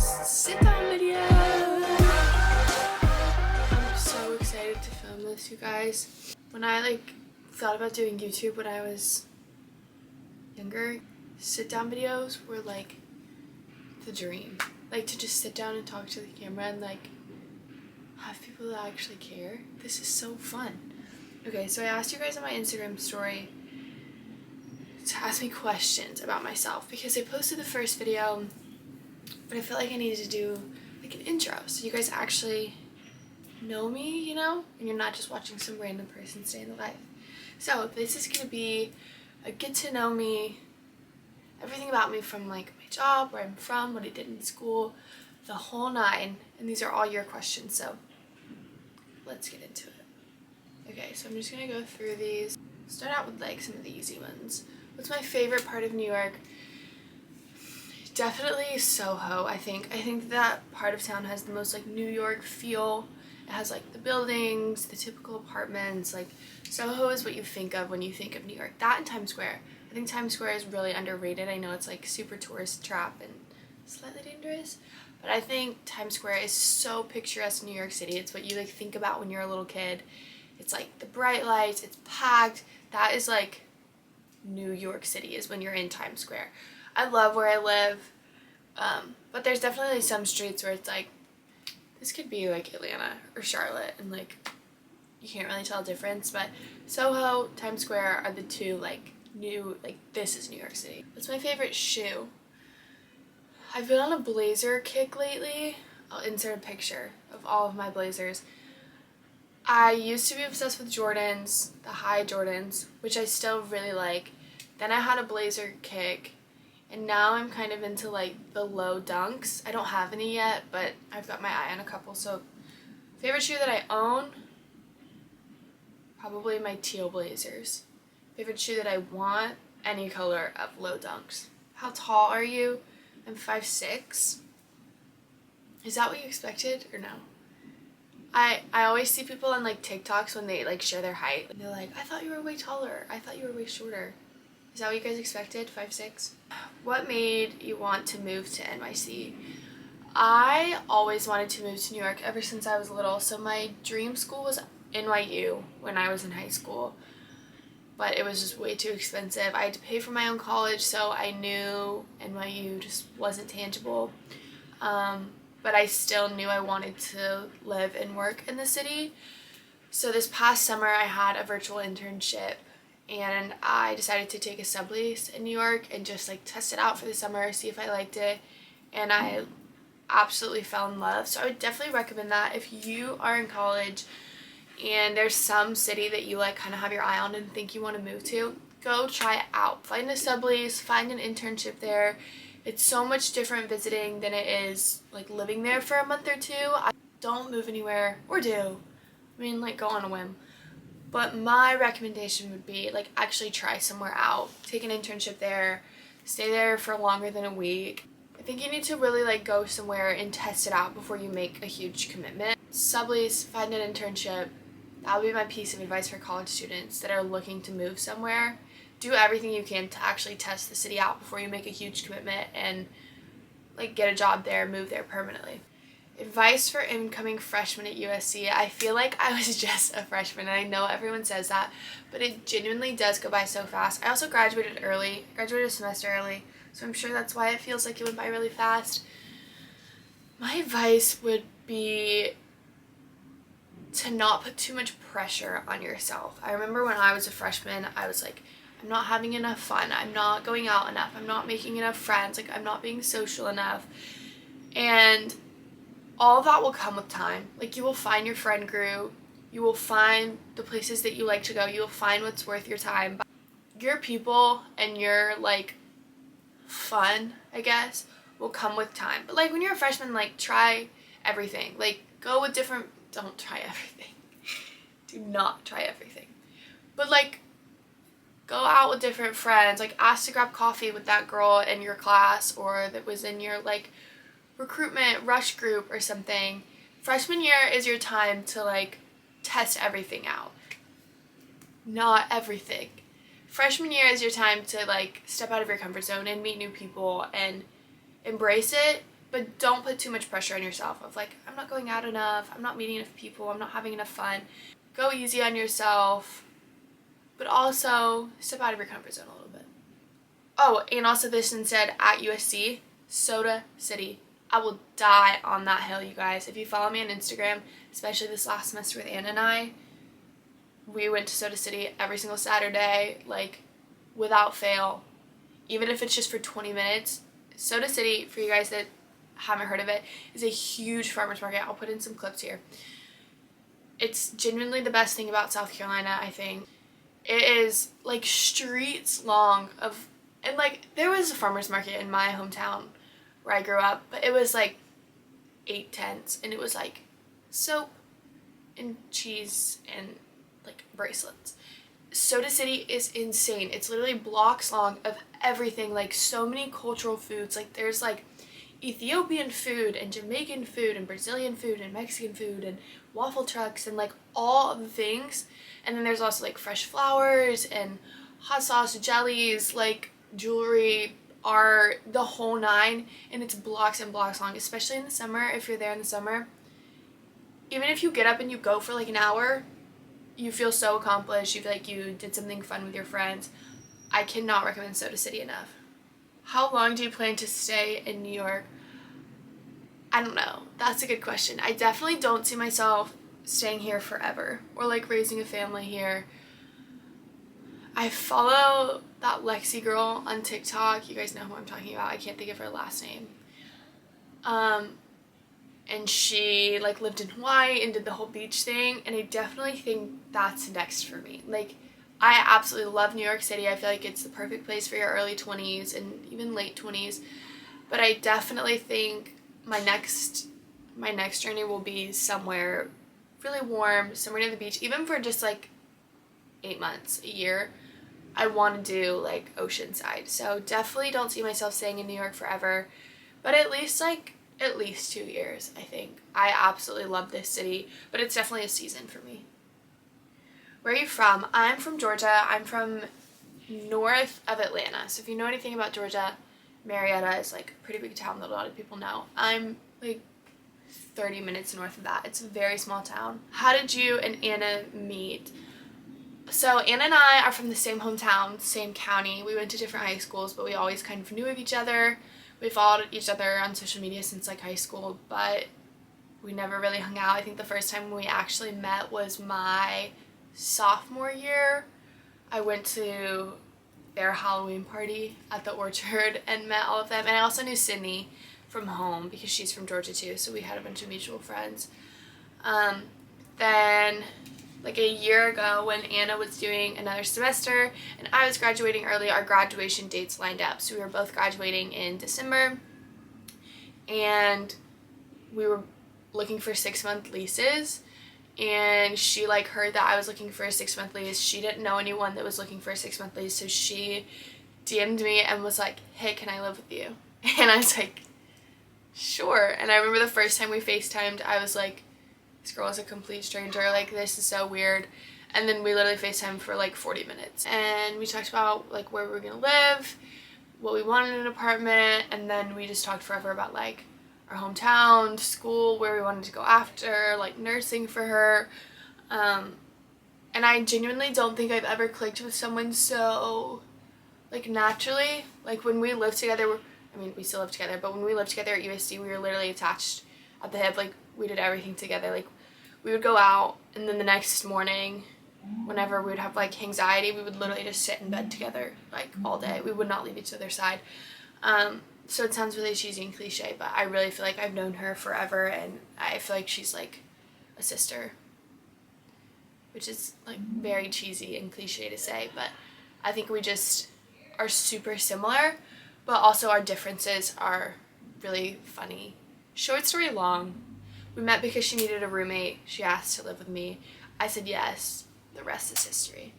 sit down video. I'm so excited to film this, you guys. When I thought about doing YouTube when I was younger, sit down videos were like the dream. Like to just sit down and talk to the camera and like have people that actually care. This is so fun. Okay, so I asked you guys on my Instagram story to ask me questions about myself because I posted the first video, but I felt like I needed to do like an intro so you guys actually know me, you know, and you're not just watching some random person stay in the life. So this is gonna be a get to know me, everything about me from like my job, where I'm from, what I did in school, the whole nine, and these are all your questions, so let's get into it. Okay, so I'm just gonna go through these. Start out with like some of the easy ones. What's my favorite part of New York? Definitely Soho, I think. I think that part of town has the most like New York feel. It has like the buildings, the typical apartments. Like Soho is what you think of when you think of New York. That and Times Square. I think Times Square is really underrated. I know it's like super tourist trap and slightly dangerous, but I think Times Square is so picturesque in New York City. It's what you like think about when you're a little kid. It's like the bright lights, it's packed. That is like New York City is when you're in Times Square. I love where I live, but there's definitely some streets where it's like, this could be like Atlanta or Charlotte, and like you can't really tell the difference, but Soho, Times Square are the two like new, like this is New York City. What's my favorite shoe? I've been on a blazer kick lately. I'll insert a picture of all of my blazers. I used to be obsessed with Jordans, the high Jordans, which I still really like. Then I had a blazer kick, and now I'm kind of into like the low dunks. I don't have any yet, but I've got my eye on a couple. So favorite shoe that I own? Probably my teal blazers. Favorite shoe that I want? Any color of low dunks. How tall are you? I'm 5'6". Is that what you expected or no? I always see people on like TikToks when they like share their height and they're like, I thought you were way taller. I thought you were way shorter. Is that what you guys expected? 5'6"? What made you want to move to NYC? I always wanted to move to New York ever since I was little. So my dream school was NYU when I was in high school, but it was just way too expensive. I had to pay for my own college, so I knew NYU just wasn't tangible. But I still knew I wanted to live and work in the city. So this past summer I had a virtual internship and I decided to take a sublease in New York and just like test it out for the summer, see if I liked it, and I absolutely fell in love. So I would definitely recommend that if you are in college and there's some city that you like kind of have your eye on and think you want to move to, go try it out. Find a sublease, find an internship there. It's so much different visiting than it is like living there for a month or two. Don't move anywhere, or do. I mean, like go on a whim. But my recommendation would be like actually try somewhere out. Take an internship there, stay there for longer than a week. I think you need to really like go somewhere and test it out before you make a huge commitment. Sublease, find an internship. That would be my piece of advice for college students that are looking to move somewhere. Do everything you can to actually test the city out before you make a huge commitment and like get a job there, move there permanently. Advice for incoming freshmen at USC. I feel like I was just a freshman, and I know everyone says that, but it genuinely does go by so fast. I also graduated early. I graduated a semester early, so I'm sure that's why it feels like it went by really fast. My advice would be to not put too much pressure on yourself. I remember when I was a freshman, I was like, I'm not having enough fun, I'm not going out enough, I'm not making enough friends, like I'm not being social enough. And all of that will come with time. Like you will find your friend group, you will find the places that you like to go, you will find what's worth your time. Your people and your like fun, I guess, will come with time. But like when you're a freshman, like try everything. Like go with different, don't try everything. Do not try everything. But like go out with different friends, like ask to grab coffee with that girl in your class or that was in your like recruitment rush group or something. Freshman year is your time to like test everything out. Not everything. Freshman year is your time to like step out of your comfort zone and meet new people and embrace it, but don't put too much pressure on yourself of like, I'm not going out enough, I'm not meeting enough people, I'm not having enough fun. Go easy on yourself, but also step out of your comfort zone a little bit. Oh, and also this instead at USC, Soda City. I will die on that hill, you guys. If you follow me on Instagram, especially this last semester with Anna and I, we went to Soda City every single Saturday, like without fail, even if it's just for 20 minutes. Soda City, for you guys that haven't heard of it, is a huge farmers market. I'll put in some clips here. It's genuinely the best thing about South Carolina, I think. It is like streets long of, and like there was a farmers market in my hometown where I grew up, but it was like 8 tents, and it was like soap and cheese and like bracelets. Soda City is insane. It's literally blocks long of everything, like so many cultural foods. Like there's like Ethiopian food and Jamaican food and Brazilian food and Mexican food and waffle trucks and like all of the things. And then there's also like fresh flowers and hot sauce, jellies, like jewelry, art, the whole nine. And it's blocks and blocks long, especially in the summer. If you're there in the summer, even if you get up and you go for like an hour, you feel so accomplished. You feel like you did something fun with your friends. I cannot recommend Soda City enough. How long do you plan to stay in New York? I don't know. That's a good question. I definitely don't see myself staying here forever or like raising a family here. I follow that Lexi girl on TikTok. You guys know who I'm talking about. I can't think of her last name. And she like lived in Hawaii and did the whole beach thing, and I definitely think that's next for me. Like I absolutely love New York City. I feel like it's the perfect place for your early 20s and even late 20s. But I definitely think my next journey will be somewhere really warm, somewhere near the beach, even for just like 8 months, a year. I want to do like Oceanside. So definitely don't see myself staying in New York forever, but at least 2 years, I think. I absolutely love this city, but it's definitely a season for me. Where are you from? I'm from Georgia. I'm from north of Atlanta. So if you know anything about Georgia, Marietta is like a pretty big town that a lot of people know. I'm like 30 minutes north of that. It's a very small town. How did you and Anna meet? So Anna and I are from the same hometown, same county. We went to different high schools, but we always kind of knew of each other. We followed each other on social media since like high school, but we never really hung out. I think the first time we actually met was my sophomore year. I went to their Halloween party at the Orchard and met all of them. And I also knew Sydney from home because she's from Georgia too, so we had a bunch of mutual friends. Then like a year ago when Anna was doing another semester and I was graduating early, our graduation dates lined up. So we were both graduating in December, and we were looking for 6-month leases, and she like heard that I was looking for a 6-month lease. She didn't know anyone that was looking for a 6-month lease, so she DM'd me and was like, hey, can I live with you? And I was like, sure. And I remember the first time we FaceTimed, I was like, this girl is a complete stranger, like this is so weird. And then we literally FaceTimed for like 40 minutes, and we talked about like where we were gonna live, what we wanted in an apartment, and then we just talked forever about like our hometown, school, where we wanted to go after, like nursing for her. And I genuinely don't think I've ever clicked with someone so like naturally. Like when we lived together, we still live together, but when we lived together at USD, we were literally attached at the hip. Like we did everything together. Like we would go out, and then the next morning, whenever we would have like anxiety, we would literally just sit in bed together like all day. We would not leave each other's side. So it sounds really cheesy and cliche, but I really feel like I've known her forever, and I feel like she's like a sister, which is like very cheesy and cliche to say, but I think we just are super similar, but also our differences are really funny. Short story long, we met because she needed a roommate. She asked to live with me. I said yes. The rest is history.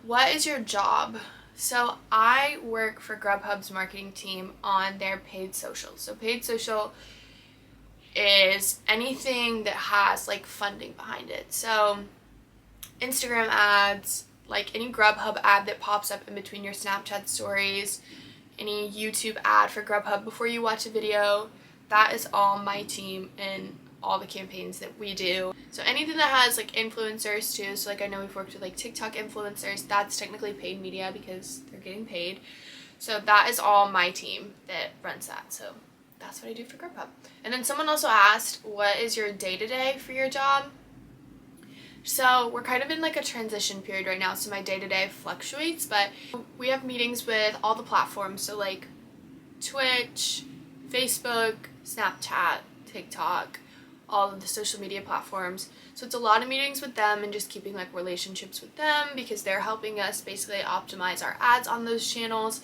What is your job? So I work for Grubhub's marketing team on their paid social. So paid social is anything that has like funding behind it. So Instagram ads, like any Grubhub ad that pops up in between your Snapchat stories, any YouTube ad for Grubhub before you watch a video, that is all my team and all the campaigns that we do. So anything that has like influencers too, so like I know we've worked with like TikTok influencers, that's technically paid media because they're getting paid. So that is all my team that runs that. So that's what I do for Grip Up. And then someone also asked, what is your day-to-day for your job? So we're kind of in like a transition period right now, so my day-to-day fluctuates, but we have meetings with all the platforms, so like Twitch, Facebook, Snapchat, TikTok, all of the social media platforms. So it's a lot of meetings with them and just keeping like relationships with them because they're helping us basically optimize our ads on those channels.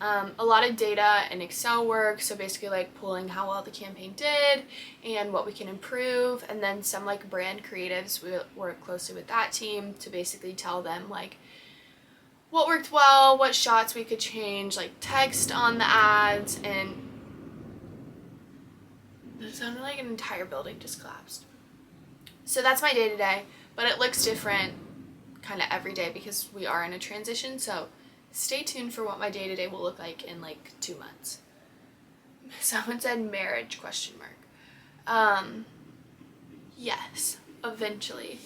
A lot of data and Excel work, so basically like pulling how well the campaign did and what we can improve, and then some like brand creatives, we work closely with that team to basically tell them like what worked well, what shots we could change, like text on the ads, and it sounded like an entire building just collapsed. So that's my day-to-day, but it looks different kind of every day because we are in a transition, so stay tuned for what my day-to-day will look like in like 2 months. Someone said marriage, question mark. Yes, eventually.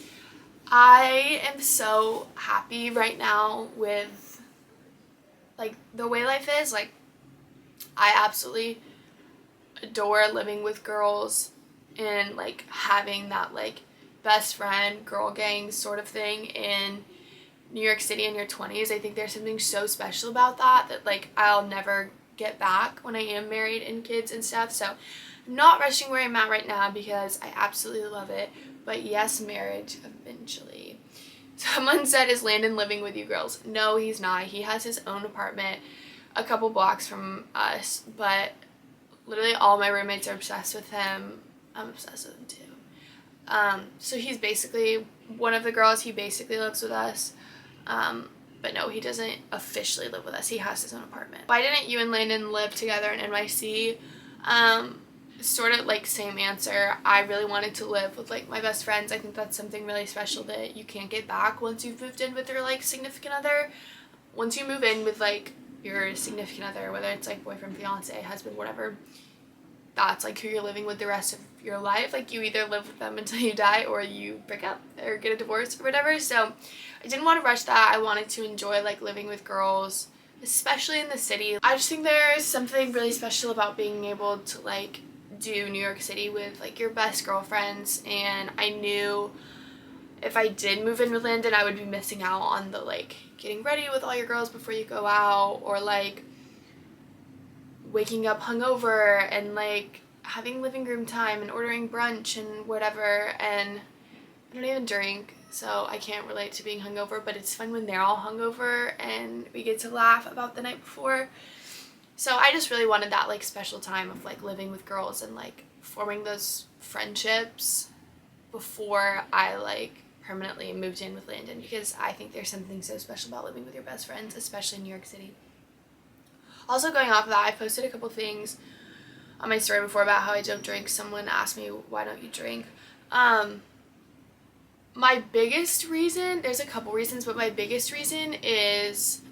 I am so happy right now with like the way life is. Like I absolutely adore living with girls and like having that like best friend girl gang sort of thing in New York City in your 20s. I think there's something so special about that like I'll never get back when I am married and kids and stuff. So I'm not rushing where I'm at right now because I absolutely love it, but yes, marriage eventually. Someone said, is Landon living with you girls? No, he's not. He has his own apartment a couple blocks from us, but literally all my roommates are obsessed with him. I'm obsessed with him too. So he's basically one of the girls. He basically lives with us. But no, he doesn't officially live with us. He has his own apartment. Why didn't you and Landon live together in NYC? Sort of like same answer. I really wanted to live with like my best friends. I think that's something really special that you can't get back once you've moved in with your like significant other. Once you move in with like your significant other, whether it's like boyfriend, fiance, husband, whatever, that's like who you're living with the rest of your life. Like you either live with them until you die or you break up or get a divorce or whatever. So I didn't want to rush that. I wanted to enjoy like living with girls, especially in the city. I just think there's something really special about being able to like do New York City with like your best girlfriends, and I knew if I did move in with Landon I would be missing out on the like getting ready with all your girls before you go out, or like waking up hungover and like having living room time and ordering brunch and whatever. And I don't even drink, so I can't relate to being hungover, but it's fun when they're all hungover and we get to laugh about the night before. So I just really wanted that like special time of like living with girls and like forming those friendships before I like permanently moved in with Landon, because I think there's something so special about living with your best friends, especially in New York City. Also, going off of that, I posted a couple things on my story before about how I don't drink. Someone asked me, why don't you drink? My biggest reason, there's a couple reasons, but my biggest reason is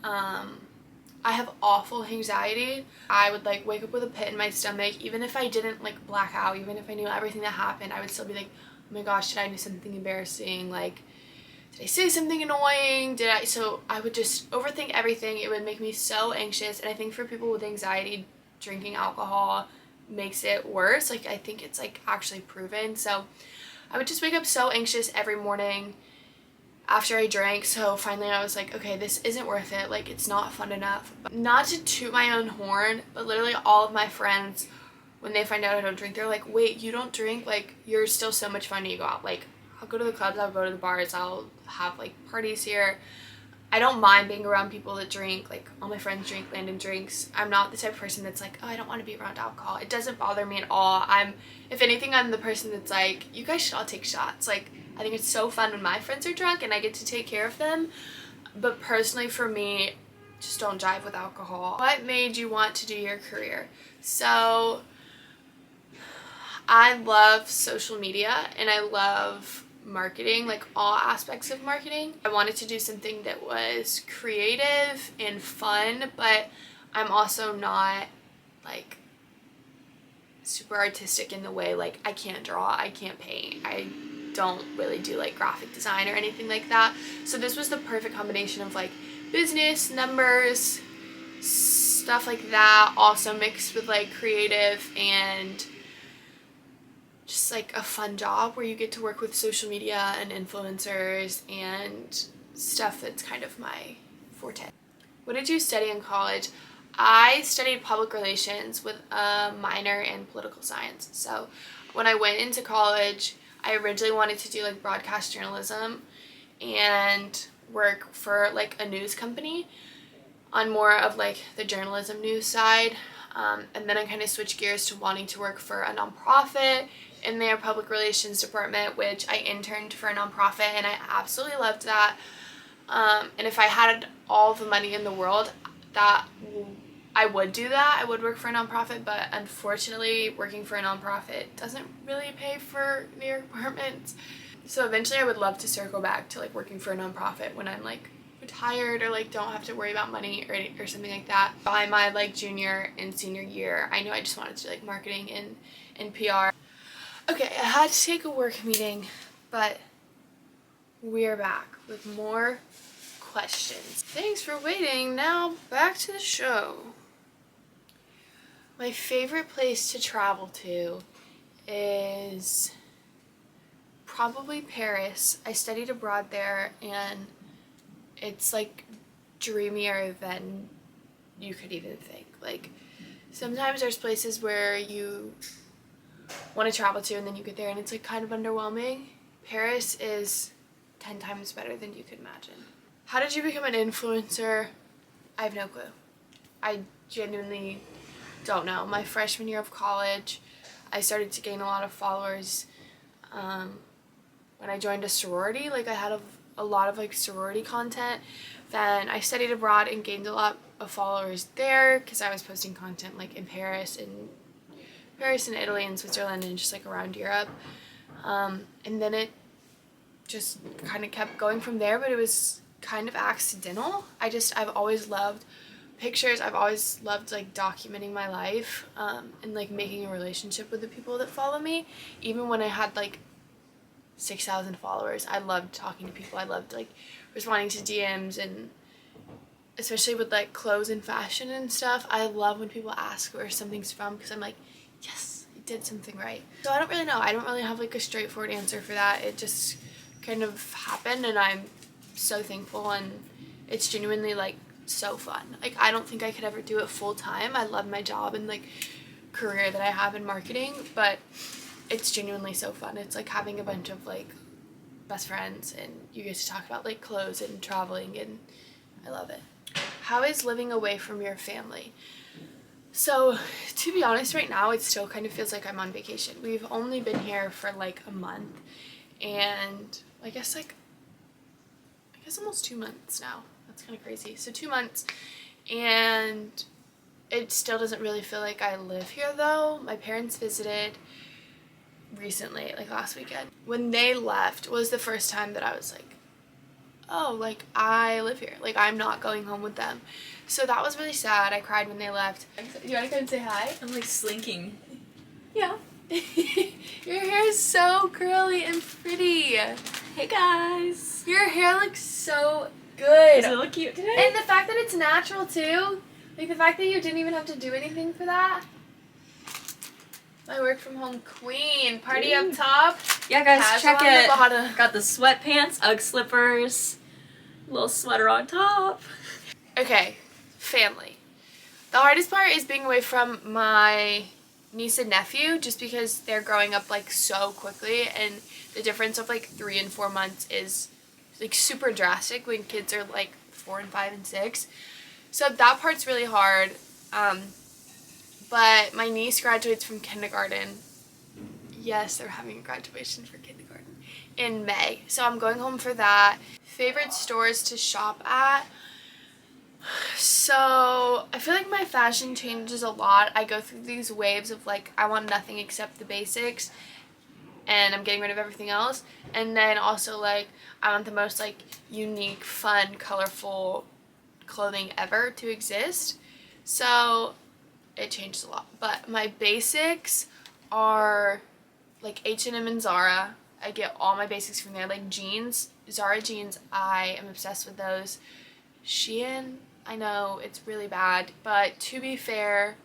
I have awful anxiety. I would like wake up with a pit in my stomach. Even if I didn't like black out, even if I knew everything that happened, I would still be like, oh my gosh, did I do something embarrassing? Like, did I say something annoying? So I would just overthink everything. It would make me so anxious. And I think for people with anxiety, drinking alcohol makes it worse. Like, I think it's like actually proven. So I would just wake up so anxious every morning after I drank. So finally I was like, okay, this isn't worth it. Like, it's not fun enough. But not to toot my own horn, but literally all of my friends, when they find out I don't drink, they're like, wait, you don't drink? Like, you're still so much fun when you go out. Like, I'll go to the clubs, I'll go to the bars, I'll have like parties here. I don't mind being around people that drink. Like, all my friends drink, Landon drinks. I'm not the type of person that's like, oh, I don't want to be around alcohol. It doesn't bother me at all. If anything, I'm the person that's like, you guys should all take shots. Like, I think it's so fun when my friends are drunk and I get to take care of them. But personally for me, just don't jive with alcohol. What made you want to do your career? So I love social media and I love marketing, like all aspects of marketing. I wanted to do something that was creative and fun, but I'm also not like super artistic in the way, like, I can't draw, I can't paint, I don't really do like graphic design or anything like that. So this was the perfect combination of like business, numbers, stuff like that, also mixed with like creative and just like a fun job where you get to work with social media and influencers and stuff that's kind of my forte. What did you study in college? I studied public relations with a minor in political science. So when I went into college, I originally wanted to do like broadcast journalism and work for like a news company on more of like the journalism news side. And then I kind of switched gears to wanting to work for a nonprofit in their public relations department, which I interned for a nonprofit and I absolutely loved that. And if I had all the money in the world, that I would do that. I would work for a nonprofit, but unfortunately working for a nonprofit doesn't really pay for New York apartments. So eventually I would love to circle back to like working for a nonprofit when I'm like retired or like don't have to worry about money or something like that. By my like junior and senior year, I knew I just wanted to do like marketing and PR. Okay, I had to take a work meeting, but we're back with more questions. Thanks for waiting. Now back to the show. My favorite place to travel to is probably Paris. I studied abroad there and it's like dreamier than you could even think. Like sometimes there's places where you want to travel to and then you get there and it's like kind of underwhelming. Paris is 10 times better than you could imagine. How did you become an influencer? I have no clue. I genuinely don't know. My freshman year of college, I started to gain a lot of followers. When I joined a sorority, like I had a lot of like sorority content. Then I studied abroad and gained a lot of followers there because I was posting content like in Paris and Italy and Switzerland and just like around Europe. And then it just kind of kept going from there, but it was kind of accidental. I've always loved pictures. I've always loved like documenting my life and like making a relationship with the people that follow me. Even when I had like 6,000 followers, I loved talking to people. I loved like responding to DMs, and especially with like clothes and fashion and stuff, I love when people ask where something's from because I'm like, yes, I did something right. So I don't really know. I don't really have like a straightforward answer for that. It just kind of happened and I'm so thankful, and it's genuinely like so fun. Like I don't think I could ever do it full time. I love my job and like career that I have in marketing, but it's genuinely so fun. It's like having a bunch of like best friends and you get to talk about like clothes and traveling, and I love it. How is living away from your family? So to be honest, right now it still kind of feels like I'm on vacation. We've only been here for like a month, and I guess almost 2 months now. That's kind of crazy. So 2 months, and it still doesn't really feel like I live here though. My parents visited recently, like last weekend. When they left was the first time that I was like, oh, like I live here. Like I'm not going home with them. So that was really sad. I cried when they left. Do you want to come and say hi? I'm like slinking. Yeah. Your hair is so curly and pretty. Hey guys. Your hair looks so good. Does it look cute today? And the fact that it's natural too. Like the fact that you didn't even have to do anything for that. My work from home queen. Party up top. Yeah guys, casual check on it. the bottom. Got the sweatpants, Ugg slippers, little sweater on top. Okay, family. The hardest part is being away from my niece and nephew just because they're growing up like so quickly, and the difference of like 3 and 4 months is like super drastic when kids are like 4 and 5 and 6. So that part's really hard. But my niece graduates from kindergarten. Yes, they're having a graduation for kindergarten in May. So I'm going home for that. Favorite stores to shop at? So I feel like my fashion changes a lot. I go through these waves of like I want nothing except the basics and I'm getting rid of everything else. And then also like I want the most like unique, fun, colorful clothing ever to exist. So it changes a lot. But my basics are like H&M and Zara. I get all my basics from there. Like jeans, Zara jeans, I am obsessed with those. Shein, I know it's really bad, but to be fair,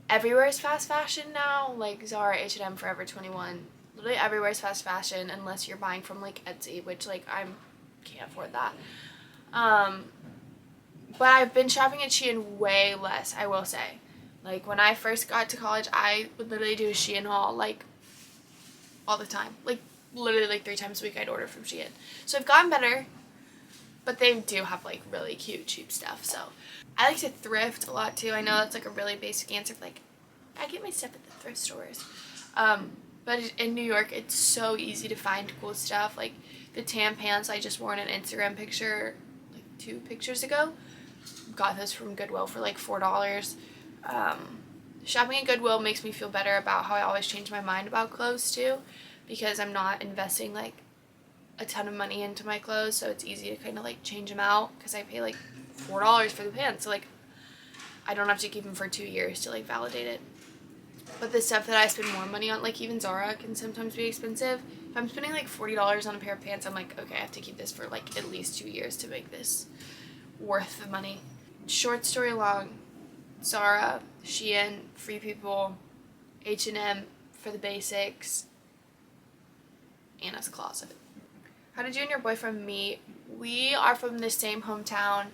everywhere is fast fashion now. Like Zara, H&M, Forever 21, literally everywhere is fast fashion unless you're buying from like Etsy, which like I can't afford that. But I've been shopping at Shein way less, I will say. Like when I first got to college, I would literally do a Shein haul like all the time. Like literally like 3 times a week I'd order from Shein. So I've gotten better, but they do have like really cute cheap stuff. So I like to thrift a lot too. I know that's like a really basic answer, but like I get my stuff at the thrift stores. But in New York, it's so easy to find cool stuff. Like the tan pants I just wore in an Instagram picture like 2 pictures ago. Got those from Goodwill for like $4. Shopping at Goodwill makes me feel better about how I always change my mind about clothes too, because I'm not investing like a ton of money into my clothes, so it's easy to kind of like change them out because I pay like $4 for the pants, so like I don't have to keep them for 2 years to like validate it. But the stuff that I spend more money on, like even Zara can sometimes be expensive. If I'm spending like $40 on a pair of pants, I'm like, okay, I have to keep this for like at least 2 years to make this worth the money. Short story long, Zara, Shein, Free People, H&M for the basics, Anna's Closet. How did you and your boyfriend meet? We are from the same hometown.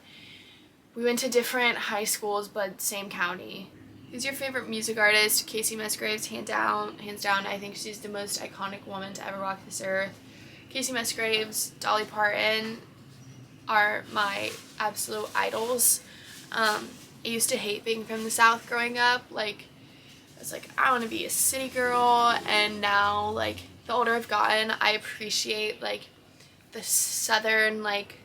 We went to different high schools, but same county. Who's your favorite music artist? Casey Musgraves, hands down. I think she's the most iconic woman to ever walk this earth. Casey Musgraves, Dolly Parton are my absolute idols. I used to hate being from the South growing up. Like, I was like, I want to be a city girl, and now, like, the older I've gotten, I appreciate, like, the Southern, like,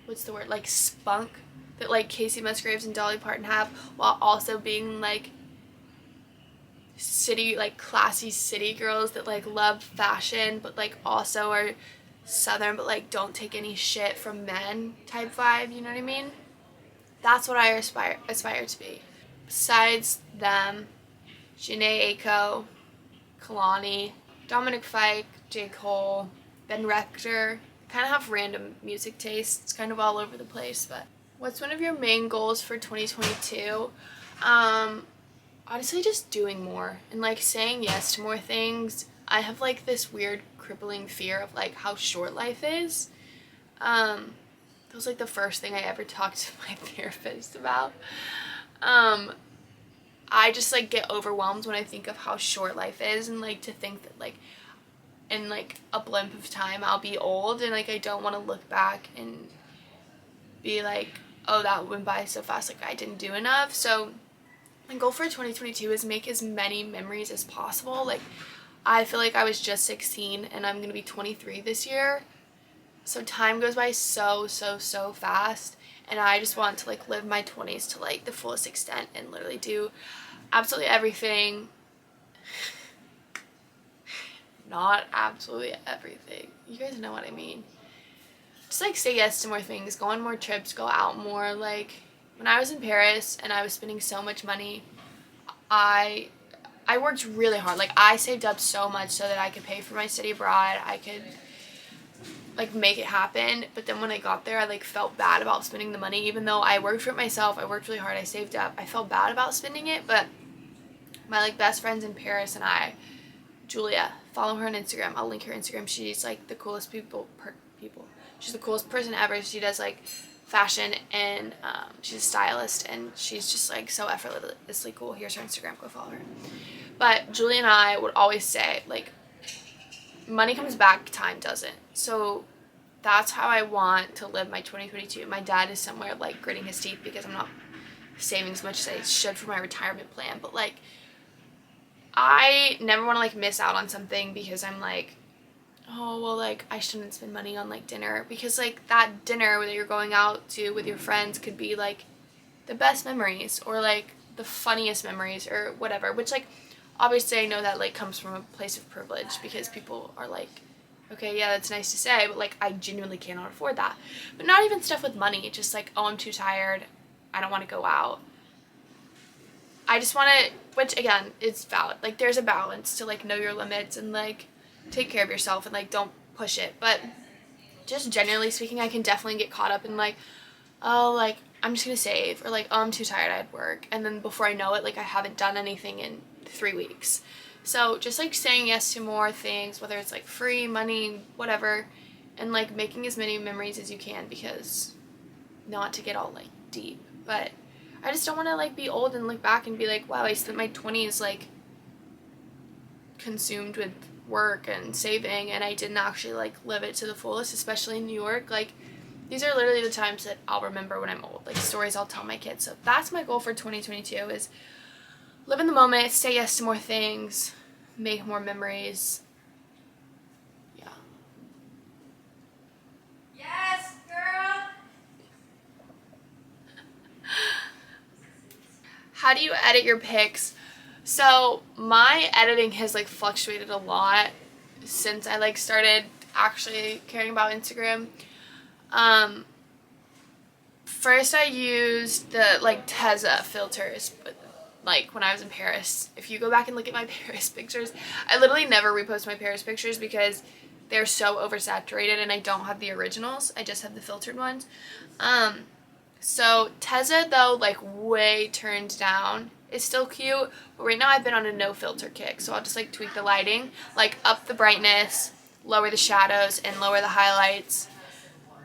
what's the word, like, spunk that, like, Casey Musgraves and Dolly Parton have, while also being, like, city, like, classy city girls that, like, love fashion, but, like, also are Southern, but, like, don't take any shit from men type vibe, you know what I mean? That's what I aspire to be. Besides them, Janae Aiko, Kalani, Dominic Fike, J. Cole, Ben Rector. Kind of have random music tastes. It's kind of all over the place, but what's one of your main goals for 2022? Honestly, just doing more and like saying yes to more things. I have like this weird crippling fear of like how short life is. That was like the first thing I ever talked to my therapist about. I just like get overwhelmed when I think of how short life is, and like to think that like in like a blimp of time I'll be old, and like I don't want to look back and be like, oh, that went by so fast, like I didn't do enough. So my goal for 2022 is make as many memories as possible. Like I feel like I was just 16 and I'm gonna be 23 this year. So time goes by so fast, and I just want to like live my 20s to like the fullest extent and literally do absolutely everything. Not absolutely everything. You guys know what I mean. Just like say yes to more things, go on more trips, go out more. Like when I was in Paris and I was spending so much money, I worked really hard. Like I saved up so much so that I could pay for my study abroad. I could like make it happen, but then when I got there I like felt bad about spending the money, even though I worked for it myself. I worked really hard, I saved up, I felt bad about spending it. But my like best friends in Paris and I, Julia, follow her on Instagram, I'll link her Instagram. She's like the coolest people she's the coolest person ever. She does like fashion, and she's a stylist, and she's just like so effortlessly cool. Here's her Instagram, go follow her. But Julia and I would always say like money comes back, time doesn't. So that's how I want to live my 2022. My dad is somewhere like gritting his teeth because I'm not saving as much as I should for my retirement plan. But like I never want to like miss out on something because I'm like, oh well, like I shouldn't spend money on like dinner, because like that dinner that you're going out to with your friends could be like the best memories or like the funniest memories or whatever, which like obviously I know that like comes from a place of privilege because people are like, okay, yeah, that's nice to say, but like I genuinely cannot afford that. But not even stuff with money, just like, oh, I'm too tired, I don't want to go out. I just want to, which again is valid. Like there's a balance to like know your limits and like take care of yourself and like don't push it. But just generally speaking, I can definitely get caught up in like, oh, like I'm just gonna save, or like, oh, I'm too tired, I had work, and then before I know it, like I haven't done anything in 3 weeks. So just like saying yes to more things, whether it's like free, money, whatever, and like making as many memories as you can, because not to get all like deep, but I just don't want to like be old and look back and be like, wow, I spent my 20s like consumed with work and saving, and I didn't actually like live it to the fullest, especially in New York. Like these are literally the times that I'll remember when I'm old, like stories I'll tell my kids. So that's my goal for 2022, is live in the moment, say yes to more things, make more memories. Yeah. Yes, girl. How do you edit your pics? So my editing has like fluctuated a lot since I like started actually caring about Instagram. First I used the like Teza filters, but like when I was in Paris. If you go back and look at my Paris pictures, I literally never repost my Paris pictures because they're so oversaturated and I don't have the originals. I just have the filtered ones. So Teza though, like way turned down. It's still cute, but right now I've been on a no filter kick. So I'll just like tweak the lighting, like up the brightness, lower the shadows, and lower the highlights,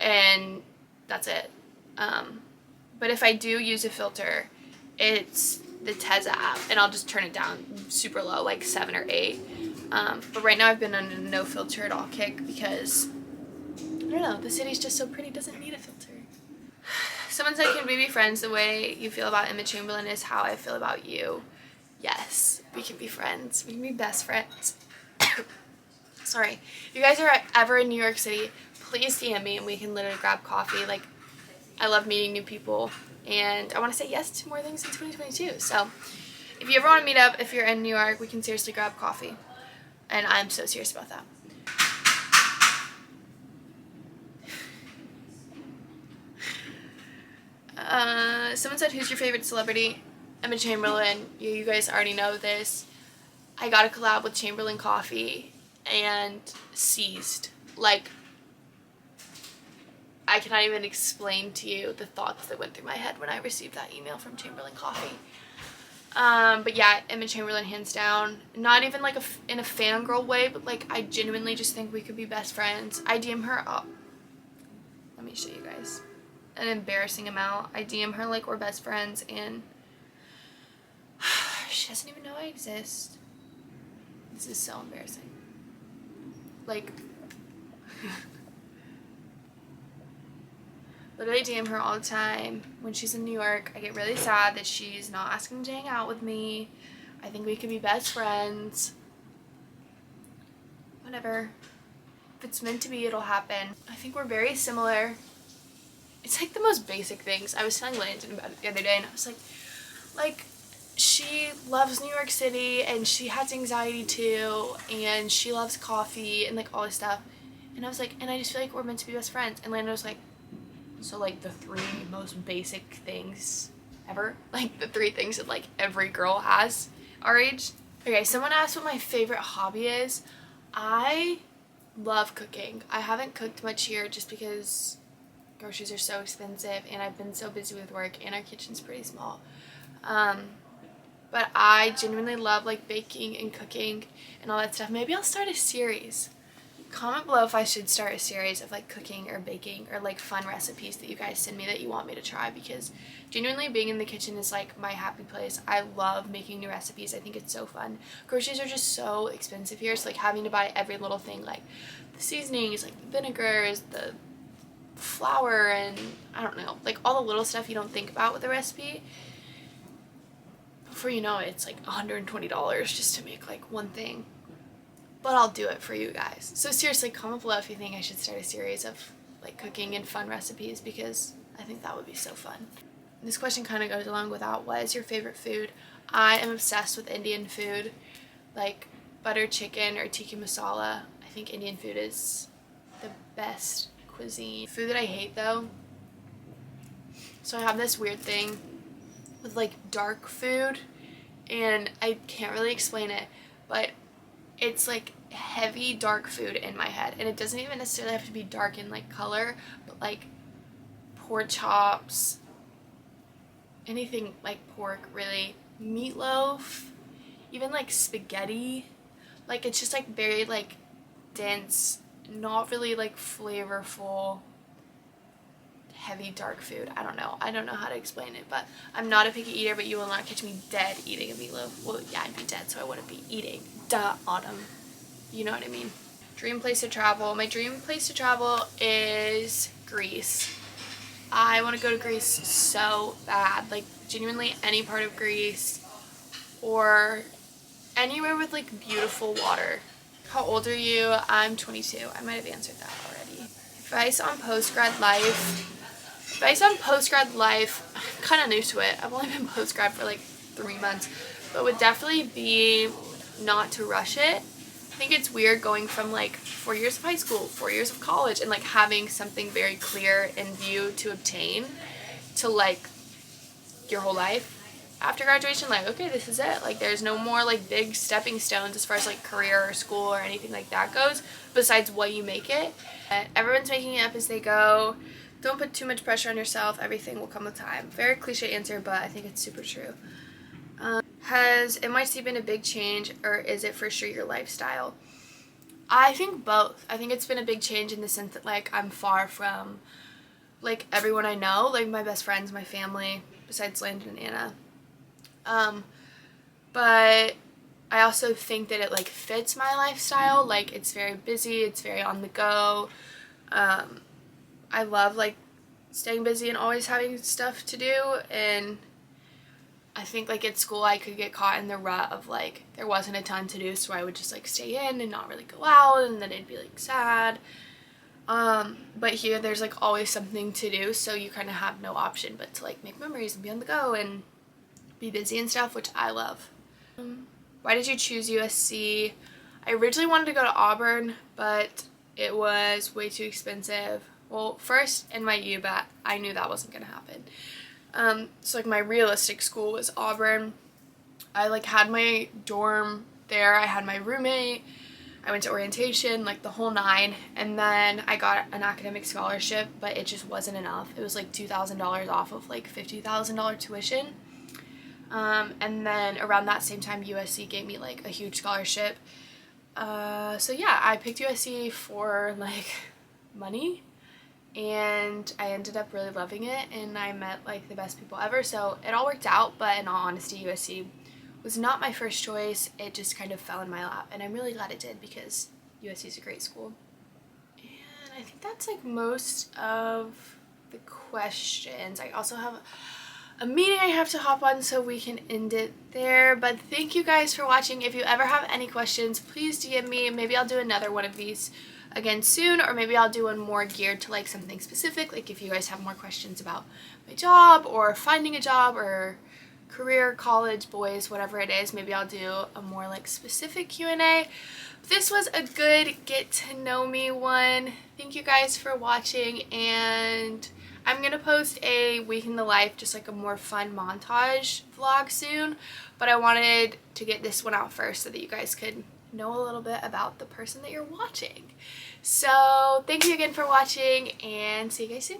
and that's it. But if I do use a filter, it's the Teza app, and I'll just turn it down super low, like 7 or 8. But right now I've been on a no filter at all kick because, I don't know, the city's just so pretty, doesn't need a filter. Someone said, can we be friends? The way you feel about Emma Chamberlain is how I feel about you. Yes, we can be friends. We can be best friends. Sorry. If you guys are ever in New York City, please DM me and we can literally grab coffee. Like, I love meeting new people and I want to say yes to more things in 2022. So if you ever want to meet up, if you're in New York, we can seriously grab coffee. And I'm so serious about that. Someone said, who's your favorite celebrity? Emma Chamberlain. You guys already know this. I got a collab with Chamberlain Coffee and seized. Like, I cannot even explain to you the thoughts that went through my head when I received that email from Chamberlain Coffee. But yeah, Emma Chamberlain, hands down. Not even like in a fangirl way, but like I genuinely just think we could be best friends. I DM her up. Let me show you guys. An embarrassing amount. I DM her like we're best friends and she doesn't even know I exist. This is so embarrassing. Like, literally DM her all the time. When she's in New York, I get really sad that she's not asking to hang out with me. I think we could be best friends. Whatever. If it's meant to be, it'll happen. I think we're very similar. It's like the most basic things. I was telling Landon about it the other day and I was like, she loves New York City and she has anxiety too and she loves coffee and like all this stuff. And I was like, and I just feel like we're meant to be best friends. And Landon was like, so like the 3 most basic things ever? Like the 3 things that like every girl has our age? Okay, someone asked what my favorite hobby is. I love cooking. I haven't cooked much here just because groceries are so expensive and I've been so busy with work and our kitchen's pretty small. But I genuinely love like baking and cooking and all that stuff. Maybe I'll start a series. Comment below if I should start a series of like cooking or baking or like fun recipes that you guys send me that you want me to try, because genuinely being in the kitchen is like my happy place. I love making new recipes. I think it's so fun. Groceries are just so expensive here, so like having to buy every little thing, like the seasonings, like the vinegars, the flour, and I don't know, like all the little stuff you don't think about with a recipe. Before you know it, it's like $120 just to make like one thing. But I'll do it for you guys. So seriously, comment below if you think I should start a series of like cooking and fun recipes, because I think that would be so fun. This question kind of goes along with what is your favorite food? I am obsessed with Indian food, like butter chicken or tikka masala. I think Indian food is the best cuisine. Food that I hate though, so I have this weird thing with like dark food and I can't really explain it, but it's like heavy dark food in my head, and it doesn't even necessarily have to be dark in like color, but like pork chops, anything like pork really, meatloaf, even like spaghetti. Like it's just like very like dense, not really like flavorful, heavy dark food. I don't know how to explain it, but I'm not a picky eater, but you will not catch me dead eating a meatloaf. Well, yeah, I'd be dead, so I wouldn't be eating. Duh, Autumn. You know what I mean. Dream place to travel. My dream place to travel is Greece. I want to go to Greece so bad. Like genuinely any part of Greece or anywhere with like beautiful water. How old are you? I'm 22. I might have answered that already. Advice on post-grad life. Advice on post-grad life. I'm kind of new to it. I've only been post-grad for like 3 months, but would definitely be not to rush it. I think it's weird going from like 4 years of high school, 4 years of college, and like having something very clear in view to obtain to like your whole life. After graduation, like, okay, this is it. Like, there's no more like big stepping stones as far as like career or school or anything like that goes, besides what you make it. Everyone's making it up as they go. Don't put too much pressure on yourself. Everything will come with time. Very cliche answer, but I think it's super true. Has NYC been a big change, or is it for sure your lifestyle? I think both. I think it's been a big change in the sense that like I'm far from like everyone I know, like my best friends, my family, besides Landon and Anna. But I also think that it like fits my lifestyle. Like it's very busy, it's very on the go. I love like staying busy and always having stuff to do, and I think like at school I could get caught in the rut of like there wasn't a ton to do, so I would just like stay in and not really go out, and then it'd be like sad. But here there's like always something to do, so you kind of have no option but to like make memories and be on the go and be busy and stuff, which I love. Why did you choose USC? I originally wanted to go to Auburn, but it was way too expensive. Well, first NYU, but I knew that wasn't gonna happen. So like my realistic school was Auburn. I like had my dorm there, I had my roommate, I went to orientation, like the whole nine, and then I got an academic scholarship, but it just wasn't enough. It was like $2,000 off of like $50,000 tuition. And then around that same time USC gave me like a huge scholarship. So yeah, I picked USC for like money, and I ended up really loving it, and I met like the best people ever, so it all worked out. But in all honesty, USC was not my first choice. It just kind of fell in my lap, and I'm really glad it did because USC is a great school. And I think that's like most of the questions. I also have a meeting I have to hop on, so we can end it there. But thank you guys for watching. If you ever have any questions, please DM me. Maybe I'll do another one of these again soon, or maybe I'll do one more geared to like something specific. Like if you guys have more questions about my job or finding a job or career, college, boys, whatever it is, maybe I'll do a more like specific Q&A. This was a good get to know me one. Thank you guys for watching, and I'm gonna post a week in the life, just like a more fun montage vlog soon, but I wanted to get this one out first so that you guys could know a little bit about the person that you're watching. So thank you again for watching, and see you guys soon.